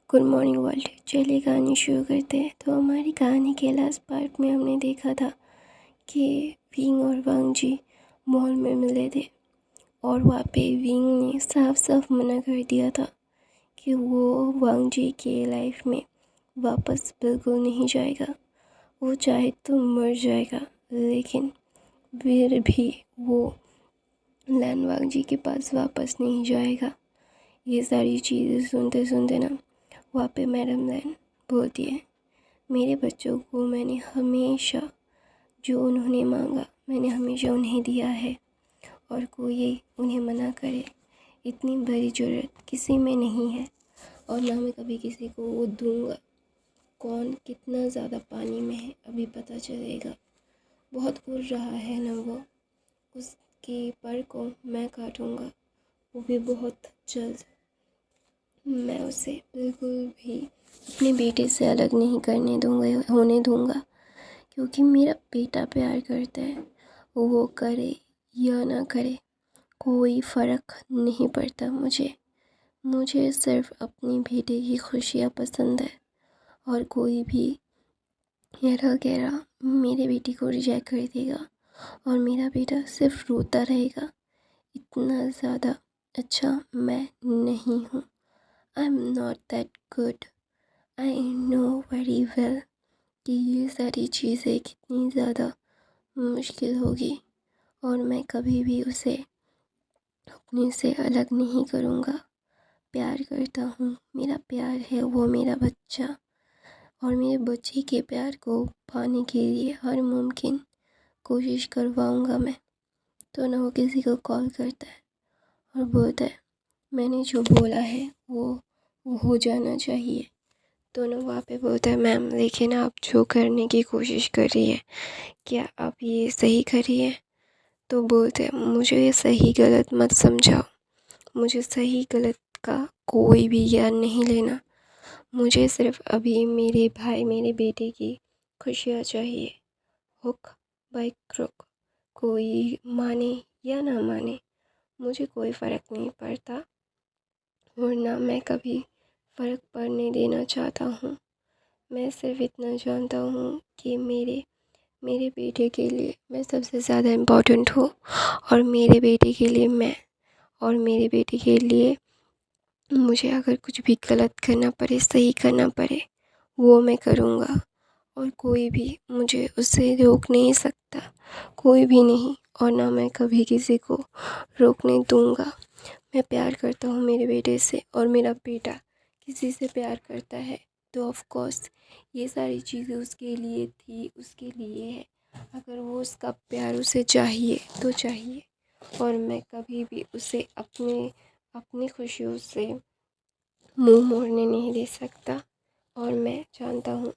Good morning world. चलिए कहानी शुरू करते हैं। तो हमारी कहानी के लास्ट पार्ट में हमने देखा था कि विंग और वांग जी मॉल में मिले थे और वहाँ पे विंग ने साफ साफ मना कर दिया था कि वो वांग जी के लाइफ में वापस बिल्कुल नहीं जाएगा। वो चाहे तो मर जाएगा, लेकिन फिर भी वो लैन वांग जी के पास वापस नहीं जाएगा। ये सारी चीज़ें सुनते सुनते ना वहाँ पे मैडम लैन बोलती है, मेरे बच्चों को मैंने हमेशा जो उन्होंने मांगा मैंने हमेशा उन्हें दिया है, और कोई उन्हें मना करे इतनी बड़ी ज़रूरत किसी में नहीं है, और ना मैं कभी किसी को वो दूंगा। कौन कितना ज़्यादा पानी में है अभी पता चलेगा। बहुत घूर रहा है ना वो, उसके पर को मैं काटूंगा, वो भी बहुत जल्द। मैं उसे बिल्कुल भी अपने बेटे से अलग नहीं होने दूंगा, क्योंकि मेरा बेटा प्यार करता है। वो करे या ना करे कोई फ़र्क नहीं पड़ता मुझे सिर्फ अपने बेटे की खुशियाँ पसंद है, और कोई भी हेरा गहरा मेरे बेटे को रिजेक्ट कर देगा और मेरा बेटा सिर्फ रोता रहेगा। इतना ज़्यादा अच्छा मैं नहीं हूँ। I am not that good. I know very well कि ये सारी चीज़ें कितनी ज़्यादा मुश्किल होगी, और मैं कभी भी उसे अपने से अलग नहीं करूँगा। प्यार करता हूँ, मेरा प्यार है वो मेरा बच्चा, और मेरे बच्चे के प्यार को पाने के लिए हर मुमकिन कोशिश करवाऊँगा मैं। तो ना वो किसी को कॉल करता है और बोलता है, मैंने जो बोला है वो हो जाना चाहिए। तो ना वहाँ पे बोलता है, मैम लेकिन आप जो करने की कोशिश कर रही है क्या आप ये सही कर रही है? तो बोलते हैं, मुझे ये सही गलत मत समझाओ, मुझे सही गलत का कोई भी ज्ञान नहीं लेना। मुझे सिर्फ अभी मेरे भाई मेरे बेटे की खुशियाँ चाहिए। हुक बाय क्रुक, कोई माने या ना माने मुझे कोई फ़र्क नहीं पड़ता, और ना मैं कभी फ़र्क पड़ने देना चाहता हूँ। मैं सिर्फ इतना जानता हूँ कि मेरे मेरे बेटे के लिए मैं सबसे ज़्यादा इम्पोर्टेंट हूँ, और मेरे बेटे के लिए मैं, और मेरे बेटे के लिए मुझे अगर कुछ भी गलत करना पड़े सही करना पड़े वो मैं करूँगा, और कोई भी मुझे उससे रोक नहीं सकता, कोई भी नहीं, और ना मैं कभी किसी को रोकने दूँगा। मैं प्यार करता हूँ मेरे बेटे से, और मेरा बेटा किसी से प्यार करता है तो ऑफ कोर्स ये सारी चीज़ें उसके लिए थी, उसके लिए है। अगर वो उसका प्यार उसे चाहिए तो चाहिए, और मैं कभी भी उसे अपनी खुशियों से मुंह मोड़ने नहीं दे सकता। और मैं जानता हूँ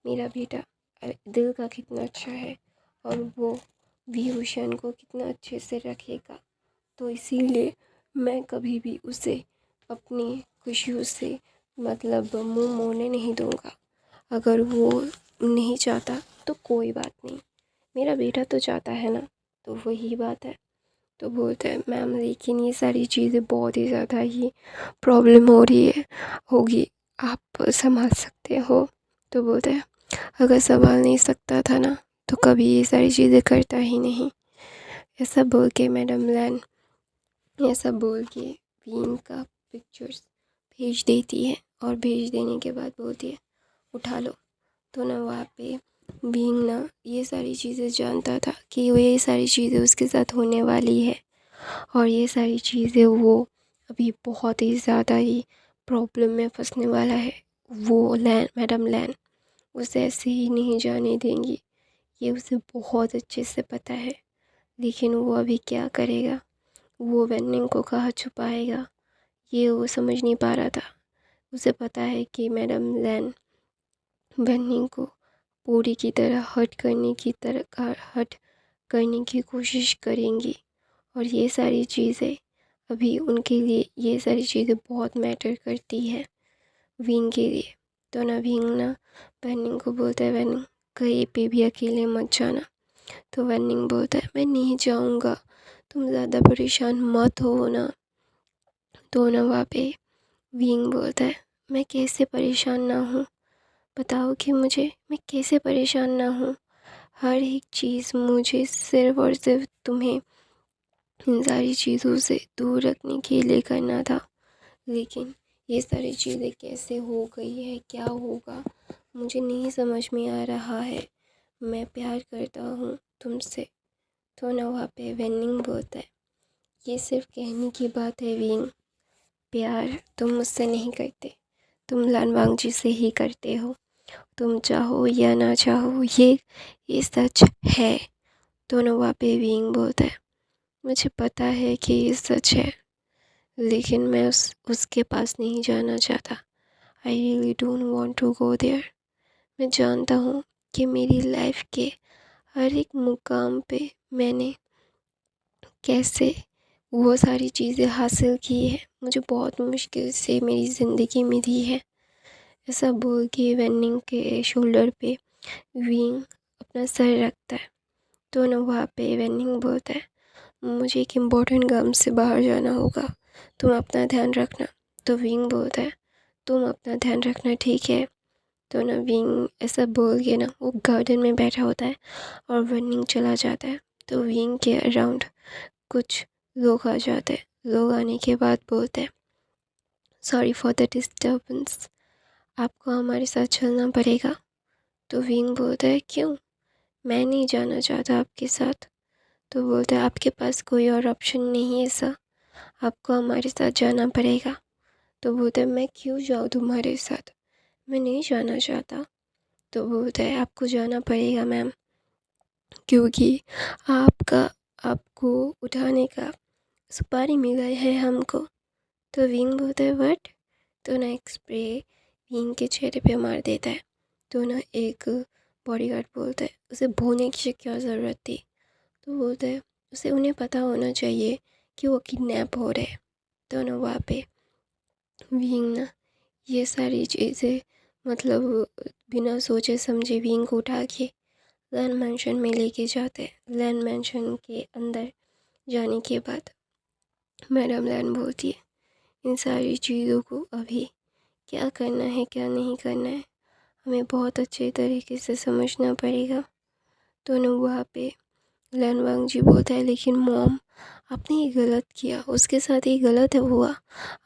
मेरा बेटा दिल का कितना अच्छा है, और वो विभूषण को कितना अच्छे से रखेगा। तो इसीलिए मैं कभी भी उसे अपनी खुशियों से मतलब मुंह मोड़ने नहीं दूंगा। अगर वो नहीं चाहता तो कोई बात नहीं, मेरा बेटा तो चाहता है ना, तो वही बात है। तो बोलते हैं, मैम लेकिन ये सारी चीज़ें बहुत ही ज़्यादा ही प्रॉब्लम हो रही है होगी, आप संभाल सकते हो? तो बोलते हैं, अगर संभाल नहीं सकता था ना तो कभी ये सारी चीज़ें करता ही नहीं। ऐसा बोल के मैडम लैन ऐसा बोल के विंग का पिक्चर्स भेज देती है, और भेज देने के बाद बोलती है, उठा लो। तो ना वहाँ पे विंग ना ये सारी चीज़ें जानता था कि वो ये सारी चीज़ें उसके साथ होने वाली है, और ये सारी चीज़ें वो अभी बहुत ही ज़्यादा ही प्रॉब्लम में फंसने वाला है। वो मैडम लैन उसे ऐसे ही नहीं जाने देंगी, ये उसे बहुत अच्छे से पता है। लेकिन वो अभी क्या करेगा, वो वेन्निंग को कहाँ छुपाएगा, ये वो समझ नहीं पा रहा था। उसे पता है कि मैडम लैन वेन्निंग को पूरी की तरह हर्ट करने की कोशिश करेंगी, और ये सारी चीज़ें अभी उनके लिए ये सारी चीज़ें बहुत मैटर करती है विंग के लिए। तो ना विंग ना वेन्निंग को बोलता है, वेन्निंग कहीं पे भी अकेले मत जाना। तो वेन्निंग बोलता है, मैं नहीं जाऊँगा, तुम ज़्यादा परेशान मत हो ना। तो ना वहाँ पे विंग बोलता है, मैं कैसे परेशान ना हूँ? बताओ कि मुझे मैं कैसे परेशान ना हूँ? हर एक चीज़ मुझे सिर्फ़ और सिर्फ़ तुम्हें इन सारी चीज़ों से दूर रखने के लिए करना था। लेकिन ये सारी चीज़ें कैसे हो गई है, क्या होगा, मुझे नहीं समझ में आ रहा है। मैं प्यार करता हूँ तुमसे, तो ना वहाँ पे वेनिंग बहुत है। ये सिर्फ़ कहने की बात है विंग। प्यार तुम मुझसे नहीं करते, तुम लानवांग जी से ही करते हो। तुम चाहो या ना चाहो, ये सच है। दोनों वहाँ पे विंग बहुत है। मुझे पता है कि ये सच है, लेकिन मैं उसके पास नहीं जाना चाहता। I really don't want to go there. मैं जानता हूँ कि मेरी लाइफ के हर एक मुकाम पे मैंने कैसे वो सारी चीज़ें हासिल की है। मुझे बहुत मुश्किल से मेरी ज़िंदगी मिली है। ऐसा बोल के वेनिंग के शोल्डर पे विंग अपना सर रखता है। तो ना वहाँ पे वेनिंग बोलता है, मुझे एक इम्पोर्टेंट काम से बाहर जाना होगा, तुम अपना ध्यान रखना। तो विंग बोलता है, तुम अपना ध्यान रखना, ठीक है। तो ना विंग ऐसा बोल के ना वो गार्डन में बैठा होता है और वेनिंग चला जाता है। तो विंग के अराउंड कुछ लोग आ जाते हैं। लोग आने के बाद बोलते हैं, सॉरी फॉर द डिस्टर्बेंस, आपको हमारे साथ चलना पड़ेगा। तो विंग बोलता है, क्यों? मैं नहीं जाना चाहता आपके साथ। तो बोलता है, आपके पास कोई और ऑप्शन नहीं है सर, आपको हमारे साथ जाना पड़ेगा। तो बोलता है, मैं क्यों जाऊँ तुम्हारे साथ, मैं नहीं जाना चाहता। तो बोलता है, आपको जाना पड़ेगा मैम, क्योंकि आपका आपको उठाने का सुपारी मिला है हमको। तो विंग बोलता है, व्हाट? तो ना एक स्प्रे विंग के चेहरे पे मार देता है। तो ना एक बॉडीगार्ड बोलता है, उसे भोने की क्या ज़रूरत थी? तो बोलता है, उसे उन्हें पता होना चाहिए कि वो किडनैप हो रहे हैं। तो ना वहाँ पे विंग ना ये सारी चीज़ें मतलब बिना सोचे समझे विंग को उठा के लैन मैंशन में लेके जाते हैं। लैन मैंशन के अंदर जाने के बाद मैडम लैन बोलती है, इन सारी चीज़ों को अभी क्या करना है क्या नहीं करना है हमें बहुत अच्छे तरीके से समझना पड़ेगा। दोनों वहाँ पे लैनवांग जी बोलता है, लेकिन मॉम आपने ये गलत किया, उसके साथ ये गलत हुआ।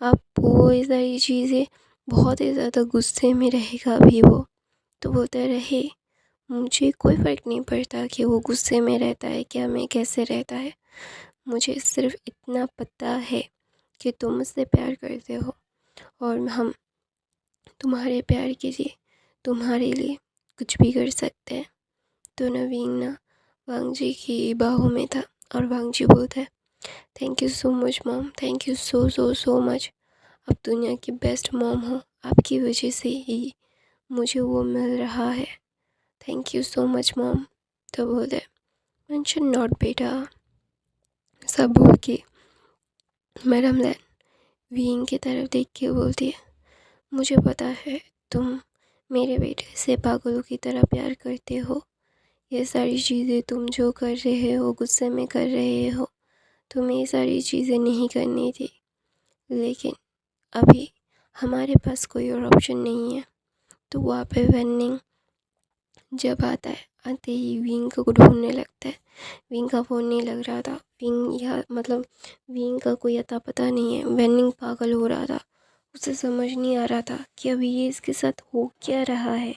आप वो ये सारी चीज़ें बहुत ही ज़्यादा गुस्से में रहेगा अभी वो। तो बोलता रहे, मुझे कोई फ़र्क नहीं पड़ता कि वो गुस्से में रहता है क्या मैं कैसे रहता है। मुझे सिर्फ़ इतना पता है कि तुम मुझसे प्यार करते हो और हम तुम्हारे प्यार के लिए तुम्हारे लिए कुछ भी कर सकते हैं। तो नवीन ना वांग जी की बाहों में था और वांग जी बोलता है, thank you so much mom, thank you so so so much. आप दुनिया की बेस्ट मॉम हो, आपकी वजह से ही मुझे वो मिल रहा है। Thank you so much mom. तो बोलते मेंशन नॉट बेटा, सब बोल के मैडम लैन विंग की तरफ देख के बोलती है, मुझे पता है तुम मेरे बेटे से पागलों की तरह प्यार करते हो। ये सारी चीज़ें तुम जो कर रहे हो, गुस्से में कर रहे हो, तुम्हें ये सारी चीज़ें नहीं करनी थी। लेकिन अभी हमारे पास कोई और ऑप्शन नहीं है। तो वहाँ पे वेनिंग जब आता है, आते ही विंग को ढूंढने लगता है। विंग का फ़ोन नहीं लग रहा था। विंग या मतलब विंग का कोई अता पता नहीं है। वेनिंग पागल हो रहा था, उसे समझ नहीं आ रहा था कि अभी ये इसके साथ हो क्या रहा है।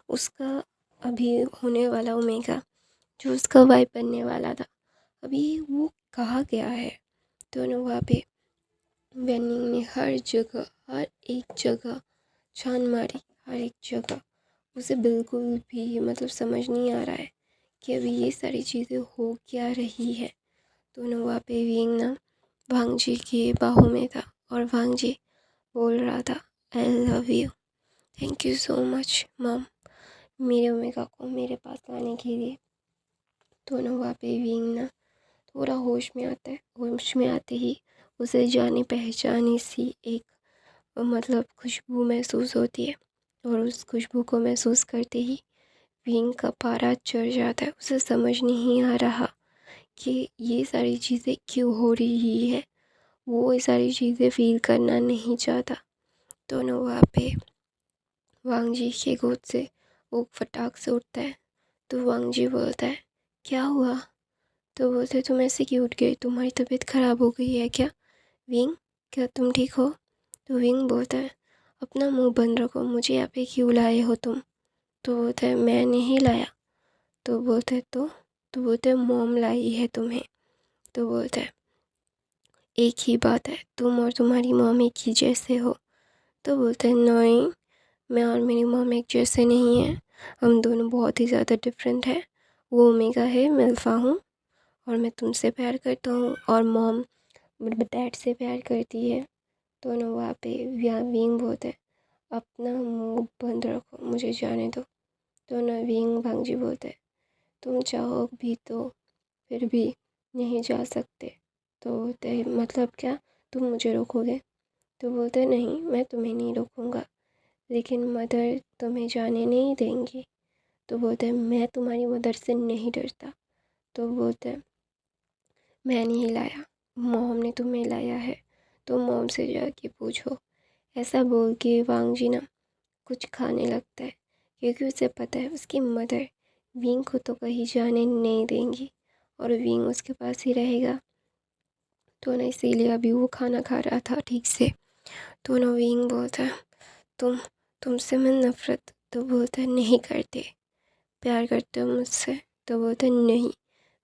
उसका अभी होने वाला ओमेगा, जो उसका वाइफ बनने वाला था, अभी वो कहाँ गया है। दोनों वहाँ पे वेनिंग ने हर जगह, हर एक जगह छान मारी, हर एक जगह। उसे बिल्कुल भी मतलब समझ नहीं आ रहा है कि अभी ये सारी चीज़ें हो क्या रही है। दोनों वहाँ पे विंग ना भांग जी के बाहों में था और भांग जी बोल रहा था, I love you, thank you so much mom, मेरे ओमेगा को मेरे पास लाने के लिए। दोनों वहाँ पे विंग ना थोड़ा होश में आता है। होश में आते ही उसे जानी पहचानी सी एक मतलब खुशबू महसूस होती है और उस खुशबू को महसूस करते ही विंग का पारा चढ़ जाता है। उसे समझ नहीं आ रहा कि ये सारी चीज़ें क्यों हो रही है। वो ये सारी चीज़ें फील करना नहीं चाहता। तो ना वहाँ पे वांग जी के गोद से वो फटाक से उठता है। तो वांग जी बोलता है, क्या हुआ? तो बोलते, तुम ऐसे क्यों उठ गए? तुम्हारी तबीयत ख़राब हो गई है क्या? विंग, क्या तुम ठीक हो? तो विंग बोलता है, अपना मुंह बंद रखो, मुझे यहाँ पे क्यों लाए हो तुम? तो बोलता है, मैं नहीं लाया। तो बोलता है, तो बोलते हैं, मॉम लाई है तुम्हें। तो बोलता है, एक ही बात है, तुम और तुम्हारी मॉम एक ही जैसे हो। तो बोलते हैं, नहीं, मैं और मेरी मॉम एक जैसे नहीं हैं, हम दोनों बहुत ही ज़्यादा डिफरेंट है। वो ओमेगा है, मैं अल्फ़ा हूँ, और मैं तुमसे प्यार करता हूँ और मॉम डैड से प्यार करती है। तो ना वहाँ पे विंग बोलते हैं, अपना मुंह बंद रखो, मुझे जाने दो। तो ना विंग भांजी बोलते हैं, तुम चाहो भी तो फिर भी नहीं जा सकते। तो बोलते हैं, मतलब क्या, तुम मुझे रोकोगे? तो बोलते हैं, नहीं, मैं तुम्हें नहीं रोकूंगा, लेकिन मदर तुम्हें जाने नहीं देंगी। तो बोलते हैं, मैं तुम्हारी मदर से नहीं डरता। तो बोलते हैं, मैं नहीं लाया, मॉम ने तुम्हें लाया है, तो मॉम से जाके पूछो। ऐसा बोल के वांग जी ना कुछ खाने लगता है, क्योंकि उसे पता है उसकी मदर विंग को तो कहीं जाने नहीं देंगी और विंग उसके पास ही रहेगा। तो ना इसीलिए अभी वो खाना खा रहा था ठीक से। तो ना विंग बोलता है, तुम तुमसे मैं नफ़रत। तो बोलता है, नहीं करते, प्यार करते हो मुझसे? तो बोलता है, नहीं,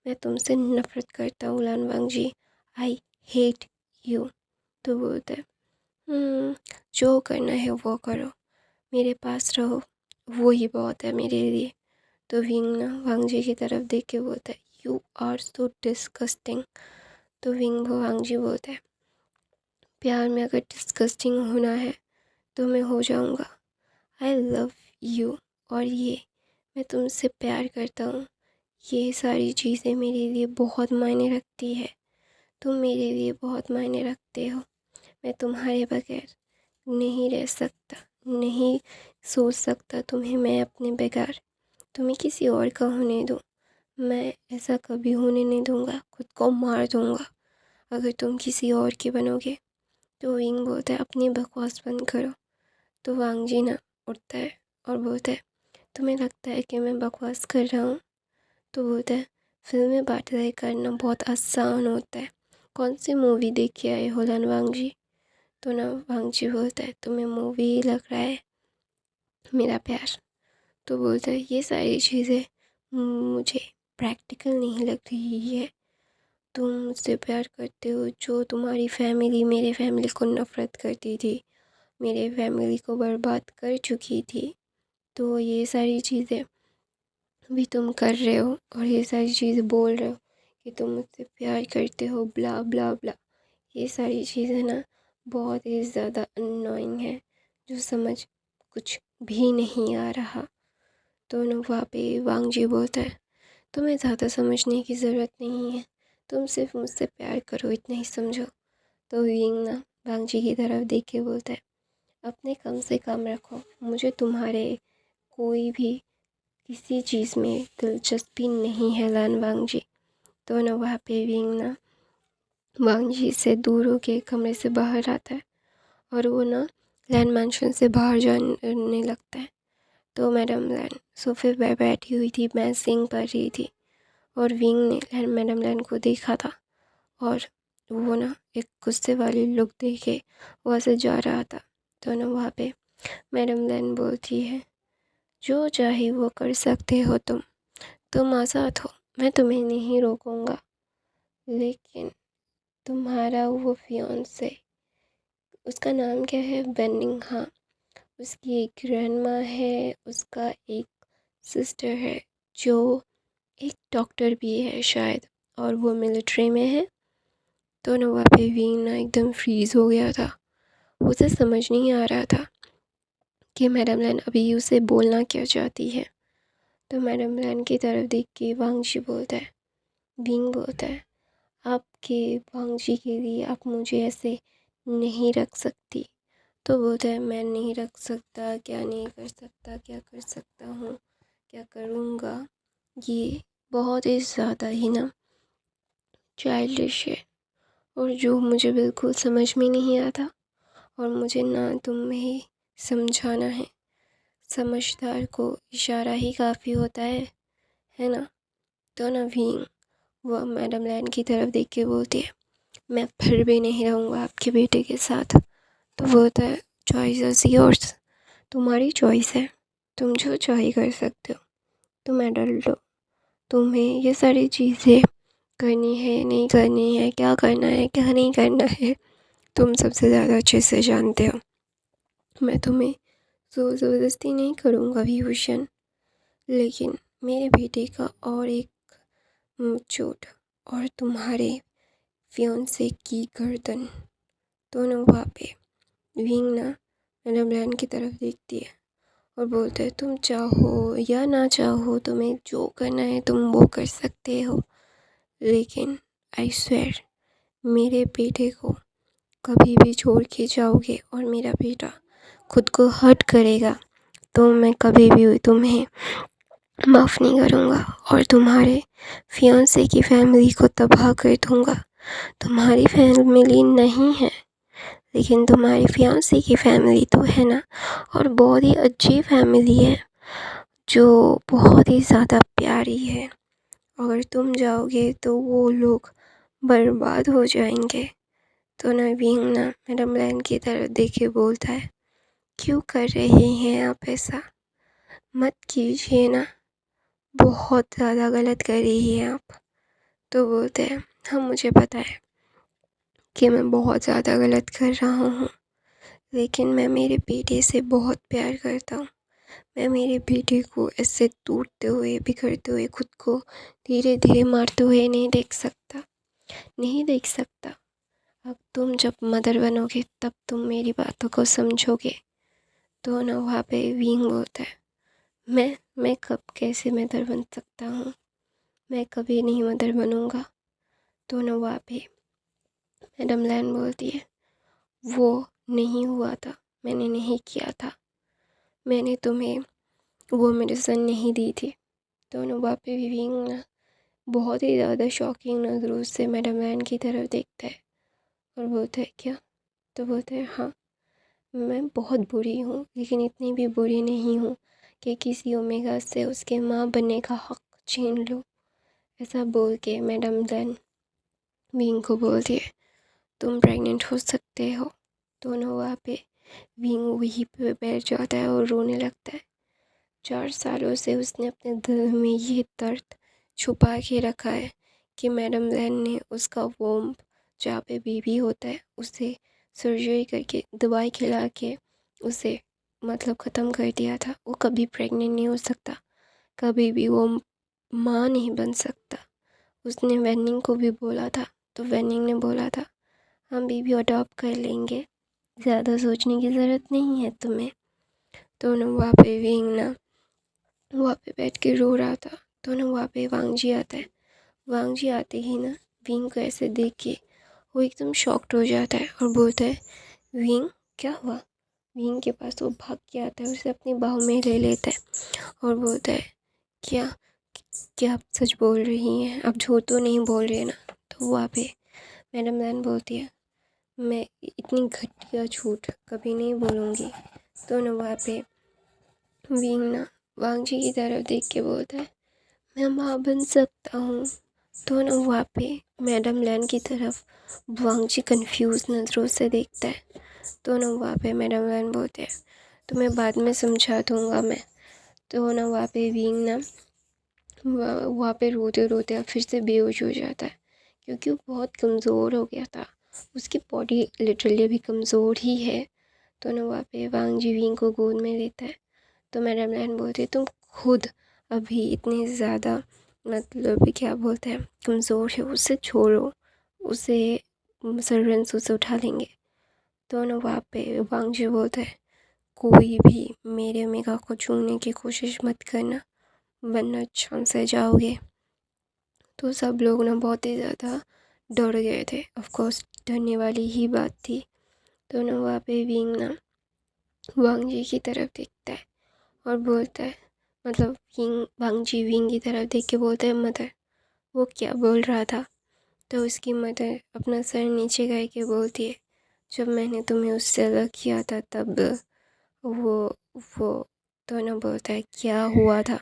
मैं तुमसे नफ़रत करता हूँ लानवांग जी, आई हेट यू। तो बोलता है, जो करना है वो करो, मेरे पास रहो, वो ही बहुत है मेरे लिए। तो विंग ना वांग जी की तरफ देख के बोलता है, यू आर सो डिस्गस्टिंग। तो विंग वांग जी बोलता है, प्यार में अगर डिस्गस्टिंग होना है तो मैं हो जाऊँगा। आई लव यू, और ये मैं तुमसे प्यार करता हूँ, ये सारी चीज़ें मेरे लिए बहुत मायने रखती है। तुम मेरे लिए बहुत मायने रखते हो। मैं तुम्हारे बगैर नहीं रह सकता, नहीं सोच सकता तुम्हें मैं अपने बगैर। तुम्हें किसी और का होने दो, मैं ऐसा कभी होने नहीं दूँगा, खुद को मार दूँगा अगर तुम किसी और के बनोगे। तो विंग बोलता है, अपनी बकवास बंद करो। तो वांग जी ना उठता है और बोलता है, तुम्हें लगता है कि मैं बकवास कर रहा हूँ? तो बोलता है, फिल्में बातें करना बहुत आसान होता है, कौन सी मूवी देख के आए हो वांग जी? तो ना वांग जी बोलता है, तुम्हें मूवी ही लग रहा है मेरा प्यार? तो बोलता है, ये सारी चीज़ें मुझे प्रैक्टिकल नहीं लग रही है। तुम मुझसे प्यार करते हो, जो तुम्हारी फैमिली मेरे फैमिली को नफ़रत करती थी, मेरे फैमिली को बर्बाद कर चुकी थी, तो ये सारी चीज़ें भी तुम कर रहे हो और ये सारी चीज़ें बोल रहे हो कि तुम मुझसे प्यार करते हो, ब्ला ब्ला ब्ला। ये सारी चीज़ें ना बहुत ही ज़्यादा अननोइंग है, जो समझ कुछ भी नहीं आ रहा। तो ना वहाँ पे वांग जी बोलता है, तुम्हें ज़्यादा समझने की ज़रूरत नहीं है, तुम सिर्फ मुझसे प्यार करो, इतना ही समझो। तो विंग ना वांग जी की तरफ देख के बोलता है, अपने कम से कम रखो, मुझे तुम्हारे कोई भी किसी चीज़ में दिलचस्पी नहीं है वांग जी। तो ना वहाँ पे विंग ना वांग जी से दूर होके कमरे से बाहर आता है और वो ना लैन मैंशन से बाहर जाने लगता है। तो मैडम लैन सोफे पर बैठी हुई थी, मैं सिंग पढ़ रही थी और विंग ने मैडम लैन को देखा था और वो ना एक गुस्से वाली लुक देके वहाँ से जा रहा था। तो ना वहाँ पे मैडम लैन बोलती है, जो चाहे वो कर सकते हो तुम आज़ाद हो, मैं तुम्हें नहीं रोकूंगा, लेकिन तुम्हारा वो फियांसे, उसका नाम क्या है, बेनिंग, हाँ, उसकी एक ग्रैंडमा है, उसका एक सिस्टर है जो एक डॉक्टर भी है शायद, और वो मिलिट्री में है। तो ना वहाँ पे विंग ना एकदम फ्रीज़ हो गया था, उसे समझ नहीं आ रहा था कि मैडम लैन अभी उसे बोलना क्या चाहती है। तो मैडम लैन की तरफ देख के वांगजी बोलता है, विंग बोलता है, आपके वांगजी के लिए आप मुझे ऐसे नहीं रख सकती। तो बोलता है, मैं नहीं रख सकता, क्या नहीं कर सकता, क्या कर सकता हूँ, क्या करूँगा, ये बहुत ही ज़्यादा ही ना चाइल्डिश है और जो मुझे बिल्कुल समझ में नहीं आता और मुझे ना तुम्हें समझाना है। समझदार को इशारा ही काफ़ी होता है ना। तो ना भीम वह मैडम लैन की तरफ देख के बोलती है, मैं फिर भी नहीं रहूँगा आपके बेटे के साथ। तो वो होता है, चॉइस इज़ योर्स, तुम्हारी चॉइस है, तुम जो चाहे कर सकते हो, तुम एडल्ट हो, तुम्हें ये सारी चीज़ें करनी है नहीं करनी है, क्या करना है क्या नहीं करना है, तुम सबसे ज़्यादा अच्छे से जानते हो। मैं तुम्हें ज़ोर ज़बरदस्ती नहीं करूँगा विभूषण, लेकिन मेरे बेटे का और एक चोट और तुम्हारे फियांसे की गर्दन। दोनों वहाँ पे विंग ना मैडम लैन की तरफ देखती है और बोलते हैं, तुम चाहो या ना चाहो, तुम्हें जो करना है तुम वो कर सकते हो, लेकिन आई स्वेयर मेरे बेटे को कभी भी छोड़ के जाओगे और मेरा बेटा खुद को हर्ट करेगा तो मैं कभी भी तुम्हें माफ़ नहीं करूँगा और तुम्हारे फियांसे की फैमिली को तबाह कर दूँगा। तुम्हारी फैमिली नहीं है, लेकिन तुम्हारी फियांसे की फैमिली तो है ना, और बहुत ही अच्छी फैमिली है जो बहुत ही ज़्यादा प्यारी है। अगर तुम जाओगे तो वो लोग बर्बाद हो जाएंगे। तो नवीन ना मैडम लैन की तरफ देख के बोलता है, क्यों कर रहे हैं आप ऐसा, मत कीजिए ना, बहुत ज़्यादा गलत कर रही हैं आप। तो बोलते हैं, हाँ मुझे पता है कि मैं बहुत ज़्यादा गलत कर रहा हूँ, लेकिन मैं मेरे बेटे से बहुत प्यार करता हूँ। मैं मेरे बेटे को ऐसे टूटते हुए बिखरते हुए खुद को धीरे धीरे मारते हुए नहीं देख सकता। अब तुम जब मदर बनोगे तब तुम मेरी बातों को समझोगे। तो ना वहाँ पे विंग बोलता है, मैं कब कैसे मदर बन सकता हूँ, मैं कभी नहीं मदर बनूँगा। तो ना वहाँ पे मैडम लैन बोलती है, वो नहीं हुआ था, मैंने नहीं किया था, मैंने तुम्हें वो मेडिसिन नहीं दी थी। तो ना वहाँ पे विंग ना बहुत ही ज़्यादा शॉकिंग नज़रों से मैडम लैन की तरफ देखता है और बोलता है, क्या? तो बोलते हैं, हाँ मैं बहुत बुरी हूँ, लेकिन इतनी भी बुरी नहीं हूँ कि किसी ओमेगा से उसके माँ बनने का हक छीन लो। ऐसा बोल के मैडम लैन विंग को बोलती है, तुम प्रेग्नेंट हो सकते हो। दोनों वहाँ पे विंग वहीं पे बैठ जाता है और रोने लगता है। 4 सालों से उसने अपने दिल में ये दर्द छुपा के रखा है कि मैडम लैन ने उसका वोम्ब जहाँ पे बेबी होता है उसे सर्जरी करके दवाई खिला के उसे मतलब ख़त्म कर दिया था। वो कभी प्रेग्नेंट नहीं हो सकता, कभी भी वो माँ नहीं बन सकता। उसने वैनिंग को भी बोला था, तो वैनिंग ने बोला था, हम बेबी अडॉप्ट कर लेंगे, ज़्यादा सोचने की ज़रूरत नहीं है तुम्हें। तो ना वहाँ पे विंग ना वहाँ पे बैठ के रो रहा था। तो ना वहाँ पे वांगजी आता है। वांगजी आते ही ना विंग को ऐसे देख के वो एकदम शॉक्ड हो जाता है और बोलता है, विंग क्या हुआ? विंग के पास वो भाग के आता है, उसे अपनी बाहों में ले लेता है और बोलता है, क्या क्या आप सच बोल रही हैं, आप झूठ तो नहीं बोल रहे ना? तो वहाँ पे मैडम लैन बोलती है, मैं इतनी घटिया झूठ कभी नहीं बोलूँगी। तो ना वहाँ पे विंग ना वांगजी की तरफ देख के बोलता है, मैं माँ बन सकता हूँ। तो ना वहाँ पे मैडम लैन की तरफ वांगजी कंफ्यूज नज़रों से देखता है। तो ना वहाँ पे मैडम लैन बोलते हैं, तो मैं बाद में समझा दूँगा मैं। तो ना वहाँ पे विंग ना वहाँ पे रोते रोते अब फिर से बेहोश हो जाता है, क्योंकि वो बहुत कमज़ोर हो गया था। उसकी बॉडी लिटरली अभी कमज़ोर ही है। तो ना वहाँ पे वांगजी विंग को गोद में लेता है। तो मैडम लैन बोलती है, तुम खुद अभी इतने ज़्यादा मतलब क्या बोलते हैं कमज़ोर है, उसे छोड़ो, उसे सर्वेंट्स उसे उठा लेंगे। तो ना वहाँ पे वांगजी बोलता है, कोई भी मेरे ओमेगा को छूने की कोशिश मत करना, वरना चांस से जाओगे। तो सब लोग ना बहुत ही ज़्यादा डर गए थे। ऑफ कोर्स डरने वाली ही बात थी। तो ना वहाँ पे विंग ना वांगजी की तरफ देखता है और बोलता है, मतलब वांगजी विंग की तरफ देख के बोलता है, मदर वो क्या बोल रहा था? तो उसकी मदर अपना सर नीचे करके बोलती है, जब मैंने तुम्हें उससे अलग किया था तब वो वो दोनों बोलता है क्या हुआ था,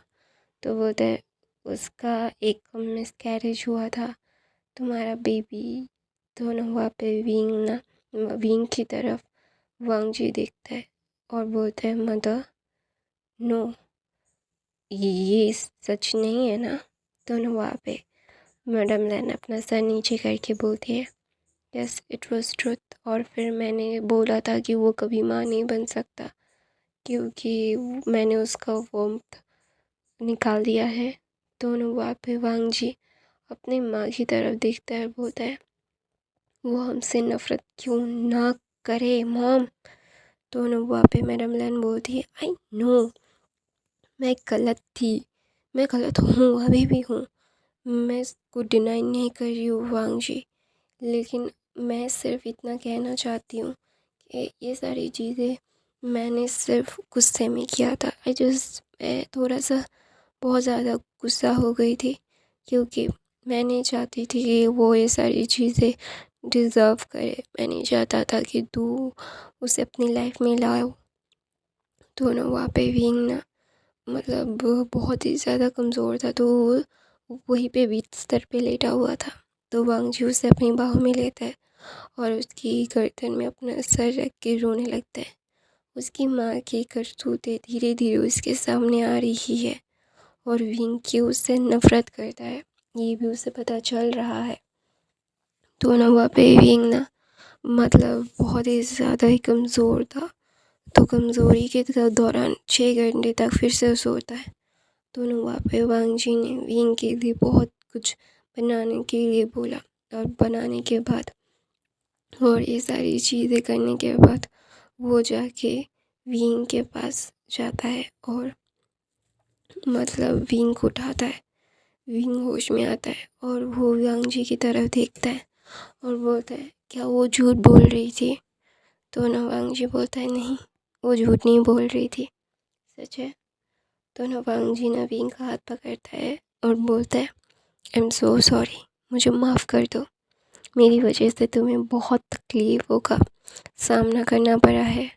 तो बोलता है उसका एक मिसकैरेज हुआ था, तुम्हारा बेबी। दोनों वहाँ पे विंग की तरफ वांग जी देखता है और बोलता है मदर नो, ये सच नहीं है ना। दोनों वहाँ पे मैडम लैन अपना सर नीचे करके बोलती है यस इट वाज ट्रुथ। और फिर मैंने बोला था कि वो कभी माँ नहीं बन सकता क्योंकि मैंने उसका वार्मथ निकाल दिया है। दोनों वहाँ पे वांग जी अपनी माँ की तरफ देखता है, बोलता है वो हमसे नफ़रत क्यों ना करे मॉम। दोनों वहाँ पे मैडम लैन बोलती है आई नो मैं गलत थी, मैं गलत हूँ, अभी भी हूँ, मैं इसको डिनाई नहीं कर रही हूँ वांग जी, लेकिन मैं सिर्फ इतना कहना चाहती हूँ कि ये सारी चीज़ें मैंने सिर्फ गुस्से में किया था। मैं थोड़ा सा बहुत ज़्यादा गुस्सा हो गई थी क्योंकि मैं नहीं चाहती थी कि वो ये सारी चीज़ें डिज़र्व करे। मैं नहीं चाहता था कि तू उसे अपनी लाइफ में लाओ। दोनों वहाँ पे विंग ना मतलब बहुत ही ज़्यादा कमज़ोर था, तो वो वहीं पे बिस्तर पे लेटा हुआ था। तो वांग जी उसे अपनी बाहों में लेता है और उसकी गर्दन में अपना सर रख के रोने लगता है। उसकी माँ की करतूतें धीरे धीरे उसके सामने आ रही है और विंग की उससे नफ़रत करता है, ये भी उसे पता चल रहा है। दोनों वहाँ पे विंग ना मतलब बहुत ही ज़्यादा ही कमज़ोर था, तो कमज़ोरी के दौरान 6 घंटे तक फिर से सोता है। दोनों वहाँ पे वांग जी ने विंग के लिए बहुत कुछ बनाने के लिए बोला और बनाने के बाद और ये सारी चीज़ें करने के बाद वो जाके विंग के पास जाता है और मतलब विंग को उठाता है। विंग होश में आता है और वो वांग जी की तरफ देखता है और बोलता है क्या वो झूठ बोल रही थी। तो वांग जी बोलता है नहीं, वो झूठ नहीं बोल रही थी, सच है। तो वांग जी ने विंग का हाथ पकड़ता है और बोलता है आई एम सो सॉरी, मुझे माफ़ कर दो, मेरी वजह से तुम्हें बहुत तकलीफ़ों का सामना करना पड़ा है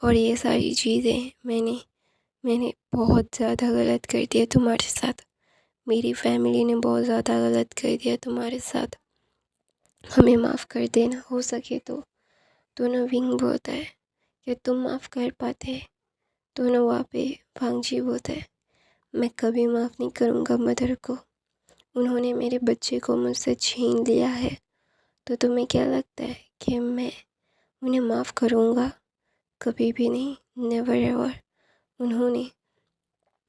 और ये सारी चीज़ें मैंने बहुत ज़्यादा गलत कर दिया तुम्हारे साथ, मेरी फैमिली ने बहुत ज़्यादा गलत कर दिया तुम्हारे साथ, हमें माफ़ कर देना हो सके तो। दोनों विंग बोलता है कि तुम माफ़ कर पाते। दोनों वहाँ पे वांग जी बोलता है मैं कभी माफ़ नहीं करूँगा मदर को, उन्होंने मेरे बच्चे को मुझसे छीन लिया है। तो तुम्हें क्या लगता है कि मैं उन्हें माफ़ करूँगा? कभी भी नहीं, नेवर एवर। उन्होंने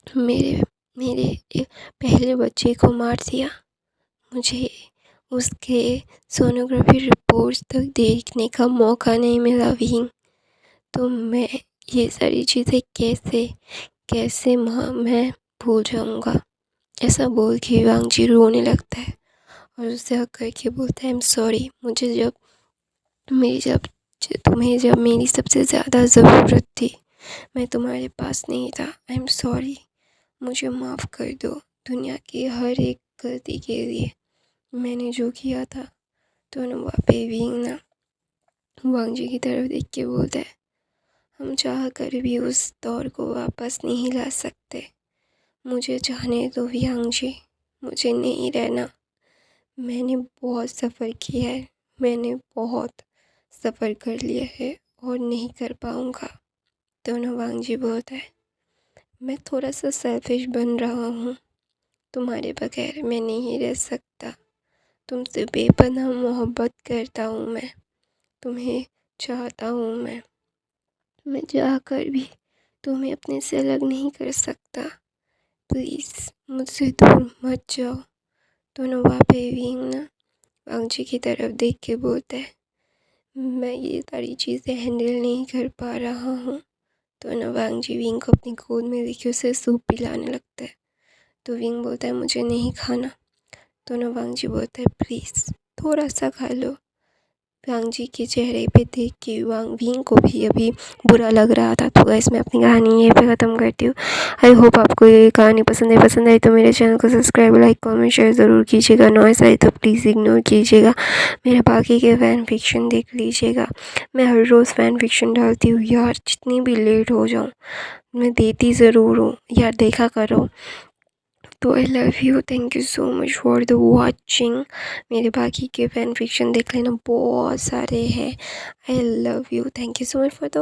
मेरे मेरे पहले बच्चे को मार दिया, मुझे उसके सोनोग्राफी रिपोर्ट्स तक देखने का मौका नहीं मिला विंग। तो मैं ये सारी चीज़ें कैसे कैसे मैं भूल जाऊँगा। ऐसा बोल के वांग जी रोने लगता है और उससे हक करके बोलता है आई एम सॉरी, मुझे मेरी जब तुम्हें जब मेरी सबसे ज़्यादा ज़रूरत थी मैं तुम्हारे पास नहीं था, आई एम सॉरी, मुझे माफ़ कर दो दुनिया की हर एक गलती के लिए मैंने जो किया था। तो वहाँ पे विंग ना वांग जी की तरफ देख के बोलता है हम चाह कर भी उस दौर को वापस नहीं ला सकते, मुझे जाने दो वांग जी, मुझे नहीं रहना। मैंने बहुत सफ़र किया है, मैंने बहुत सफ़र कर लिया है और नहीं कर पाऊँगा। दोनों वांग जी बोलता है मैं थोड़ा सा सेल्फिश बन रहा हूँ, तुम्हारे बगैर मैं नहीं रह सकता, तुमसे बेपनाह मोहब्बत करता हूँ, मैं तुम्हें चाहता हूँ, मैं चाह कर भी तुम्हें अपने से अलग नहीं कर सकता, प्लीज़ मुझसे दूर मत जाओ। दोनों वहाँ पे विंग ना वांग जी की तरफ देख के बोलता है मैं ये सारी चीज़ें हैंडल नहीं कर पा रहा हूँ। तो ना वांग जी विंग को अपनी गोद में लेके उसे सूप पिलाने लगता है। तो विंग बोलता है मुझे नहीं खाना। तो ना वांग जी बोलता है प्लीज़ थोड़ा सा खा लो। वांग जी के चेहरे पे देख के विंग को भी अभी बुरा लग रहा था। तो गाइस मैं अपनी कहानी यहीं पे ख़त्म करती हूँ। आई होप आपको ये कहानी पसंद आई तो मेरे चैनल को सब्सक्राइब, लाइक, कमेंट, शेयर ज़रूर कीजिएगा। नॉइस आई तो प्लीज़ इग्नोर कीजिएगा। मेरे बाकी के फ़ैन फिक्शन देख लीजिएगा। मैं हर रोज़ फ़ैन फिक्शन डालती हूँ यार, जितनी भी लेट हो जाऊँ मैं देती ज़रूर हूँ यार, देखा करो। तो I love you, thank you so much for the watching. मेरे बाकी के फ़ैन फिक्शन देख लेना, बहुत सारे हैं। I love you, thank you so much for the